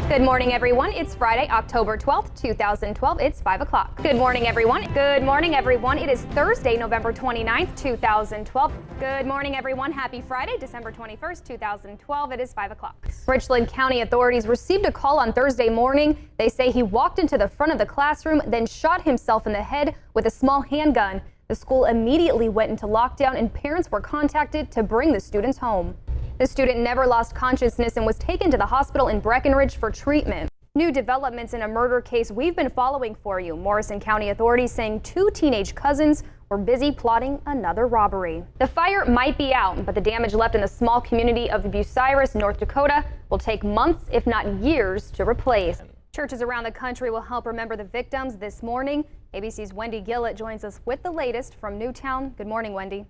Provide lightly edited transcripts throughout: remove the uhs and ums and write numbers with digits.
Good morning, everyone. It's Friday, October 12th, 2012. It's 5 o'clock. Good morning, everyone. Good morning, everyone. It is Thursday, November 29th, 2012. Good morning, everyone. Happy Friday, December 21st, 2012. It is 5 o'clock. Richland County authorities received a call on Thursday morning. They say he walked into the front of the classroom, then shot himself in the head with a small handgun. The school immediately went into lockdown and parents were contacted to bring the students home. The student never lost consciousness and was taken to the hospital in Breckenridge for treatment. New developments in a murder case we've been following for you. Morrison County authorities saying two teenage cousins were busy plotting another robbery. The fire might be out, but the damage left in the small community of Bucyrus, North Dakota will take months, if not years, to replace. Churches around the country will help remember the victims this morning. ABC's Wendy Gillett joins us with the latest from Newtown. Good morning, Wendy.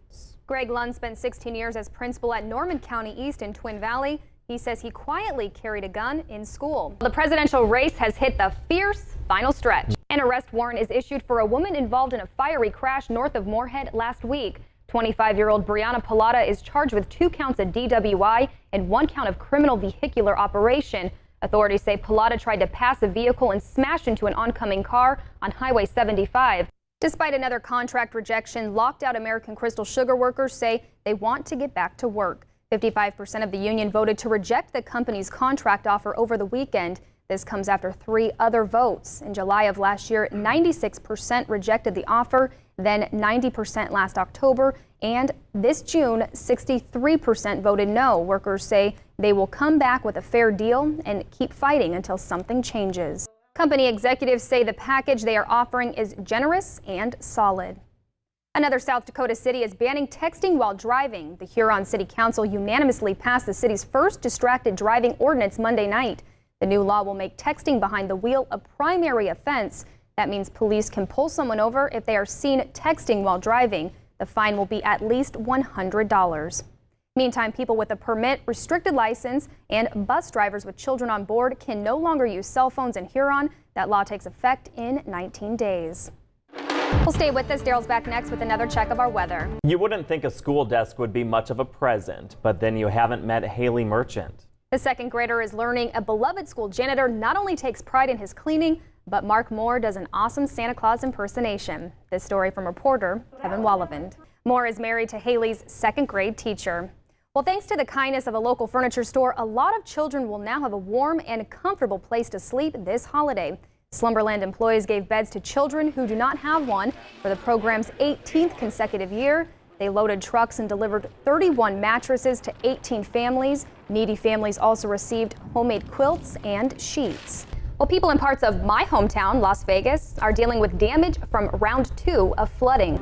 Greg Lund spent 16 years as principal at Norman County East in Twin Valley. He says he quietly carried a gun in school. The presidential race has hit the fierce final stretch. An arrest warrant is issued for a woman involved in a fiery crash north of Moorhead last week. 25-year-old Brianna Pallotta is charged with 2 counts of DWI and 1 count of criminal vehicular operation. Authorities say Pallotta tried to pass a vehicle and smashed into an oncoming car on Highway 75. Despite another contract rejection, locked out American Crystal Sugar workers say they want to get back to work. 55% of the union voted to reject the company's contract offer over the weekend. This comes after 3 other votes. In July of last year, 96% rejected the offer, then 90% last October, and this June, 63% voted no. Workers say they will come back with a fair deal and keep fighting until something changes. Company executives say the package they are offering is generous and solid. Another South Dakota city is banning texting while driving. The Huron City Council unanimously passed the city's first distracted driving ordinance Monday night. The new law will make texting behind the wheel a primary offense. That means police can pull someone over if they are seen texting while driving. The fine will be at least $100. Meantime, people with a permit, restricted license, and bus drivers with children on board can no longer use cell phones in Huron. That law takes effect in 19 days. We'll stay with us. Daryl's back next with another check of our weather. You wouldn't think a school desk would be much of a present, but then you haven't met Haley Merchant. The second grader is learning a beloved school janitor not only takes pride in his cleaning, but Mark Moore does an awesome Santa Claus impersonation. This story from reporter Kevin Wallivand. Moore is married to Haley's second grade teacher. Well, thanks to the kindness of a local furniture store, a lot of children will now have a warm and comfortable place to sleep this holiday. Slumberland employees gave beds to children who do not have one for the program's 18th consecutive year. They loaded trucks and delivered 31 mattresses to 18 families. Needy families also received homemade quilts and sheets. Well, people in parts of my hometown, Las Vegas, are dealing with damage from round 2 of flooding.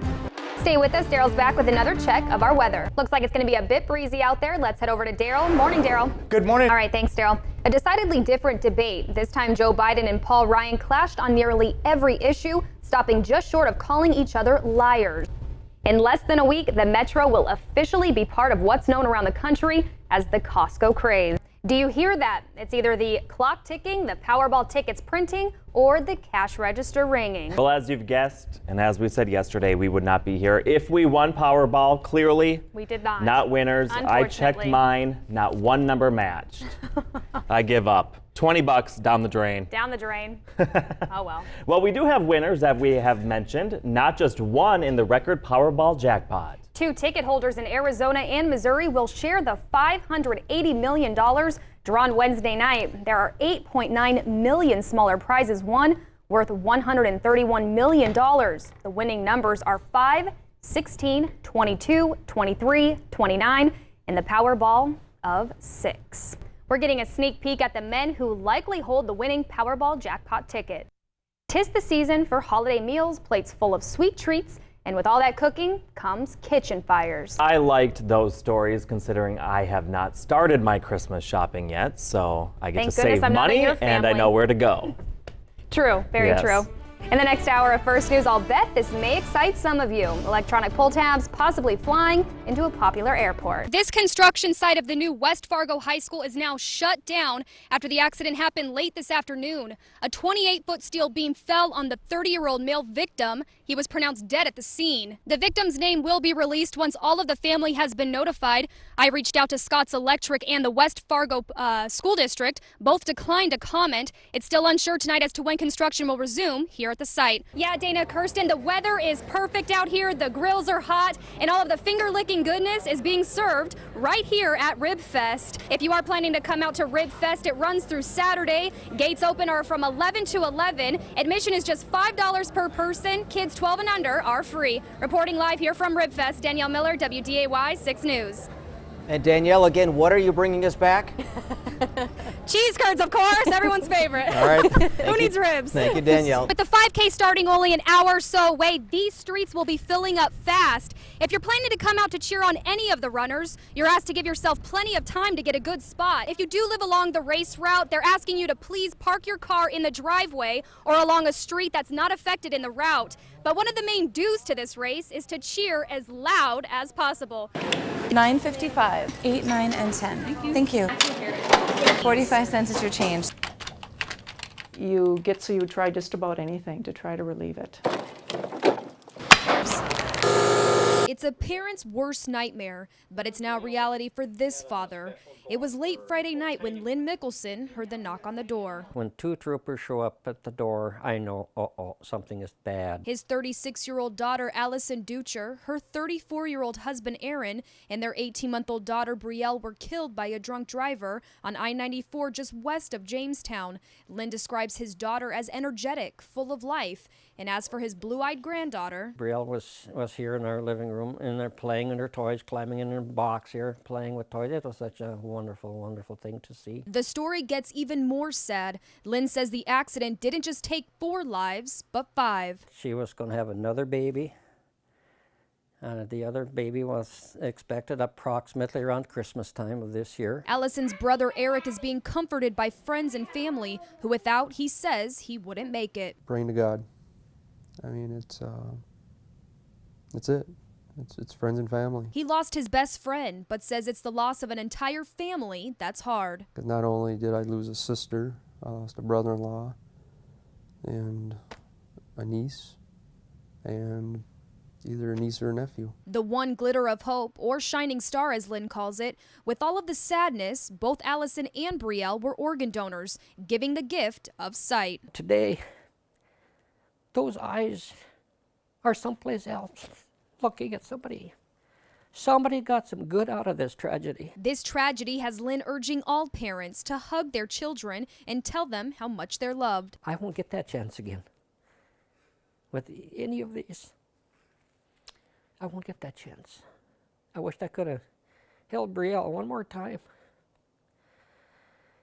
Stay with us. Daryl's back with another check of our weather. Looks like it's going to be a bit breezy out there. Let's head over to Daryl. Morning, Daryl. Good morning. All right, thanks, Daryl. A decidedly different debate. This time, Joe Biden and Paul Ryan clashed on nearly every issue, stopping just short of calling each other liars. In less than a week, the Metro will officially be part of what's known around the country as the Costco craze. Do you hear that? It's either the clock ticking, the Powerball tickets printing, or the cash register ringing. Well, as you've guessed, and as we said yesterday, we would not be here if we won Powerball. Clearly, we did not. Not winners. I checked mine. Not one number matched. I give up. $20 down the drain. Down the drain. Oh, well. Well, we do have winners that we have mentioned, not just one in the record Powerball jackpot. 2 ticket holders in Arizona and Missouri will share the $580 million drawn Wednesday night. There are 8.9 million smaller prizes won, worth $131 million. The winning numbers are 5, 16, 22, 23, 29, and the Powerball of 6. We're getting a sneak peek at the men who likely hold the winning Powerball jackpot ticket. 'Tis the season for holiday meals, plates full of sweet treats, and with all that cooking comes kitchen fires. I liked those stories considering I have not started my Christmas shopping yet, so I get to save money and I know where to go. True, very true. In the next hour of First News, I'll bet this may excite some of you. Electronic pull tabs possibly flying into a popular airport. This construction site of the new West Fargo High School is now shut down after the accident happened late this afternoon. A 28-foot steel beam fell on the 30-year-old male victim. He was pronounced dead at the scene. The victim's name will be released once all of the family has been notified. I reached out to Scott's Electric and the West Fargo School District. Both declined to comment. It's still unsure tonight as to when construction will resume here at the site. Yeah, Dana, Kirsten, the weather is perfect out here. The grills are hot, and all of the finger-licking goodness is being served right here at Rib Fest. If you are planning to come out to Rib Fest, it runs through Saturday. Gates open are from 11 to 11. Admission is just $5 per person. Kids 12 and under are free. Reporting live here from Rib Fest, Danielle Miller, WDAY 6 News. And Danielle, again, what are you bringing us back? Cheese curds, of course, everyone's favorite. All right. Who needs ribs? Thank you, Danielle. With the 5K starting only an hour or so away, these streets will be filling up fast. If you're planning to come out to cheer on any of the runners, you're asked to give yourself plenty of time to get a good spot. If you do live along the race route, they're asking you to please park your car in the driveway or along a street that's not affected in the route. But one of the main do's to this race is to cheer as loud as possible. 9.55, 8, 9, and 10. Thank you. 45 cents is your change. You get so you try just about anything to try to relieve it. It's a parent's worst nightmare, but it's now reality for this father. It was late Friday night when Lynn Mickelson heard the knock on the door. When two troopers show up at the door, I know, something is bad. His 36-year-old daughter, Allison Ducher, her 34-year-old husband, Aaron, and their 18-month-old daughter, Brielle, were killed by a drunk driver on I-94 just west of Jamestown. Lynn describes his daughter as energetic, full of life. And as for his blue-eyed granddaughter, Brielle was here in our living room, and they're playing in her toys, climbing in her box here, playing with toys. It was such a wonderful, wonderful thing to see. The story gets even more sad. Lynn says the accident didn't just take 4 lives, but 5. She was going to have another baby, and the other baby was expected approximately around Christmas time of this year. Allison's brother Eric is being comforted by friends and family, who without, he says, he wouldn't make it. Praying to God. I mean, it's it. It's friends and family. He lost his best friend, but says it's the loss of an entire family that's hard. Because not only did I lose a sister, I lost a brother-in-law and a niece, and either a niece or a nephew. The one glitter of hope, or shining star as Lynn calls it. With all of the sadness, both Allison and Brielle were organ donors, giving the gift of sight. Today, those eyes are someplace else, looking at somebody. Somebody got some good out of this tragedy. This tragedy has Lynn urging all parents to hug their children and tell them how much they're loved. I won't get that chance again with any of these. I won't get that chance. I wish I could have held Brielle one more time.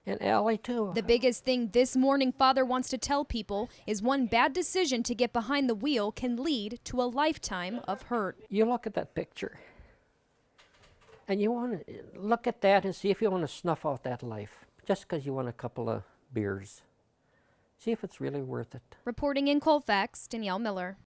And Allie, too. The biggest thing this morning father wants to tell people is one bad decision to get behind the wheel can lead to a lifetime of hurt. You look at that picture, and you want to look at that and see if you want to snuff out that life, just because you want a couple of beers. See if it's really worth it. Reporting in Colfax, Danielle Miller.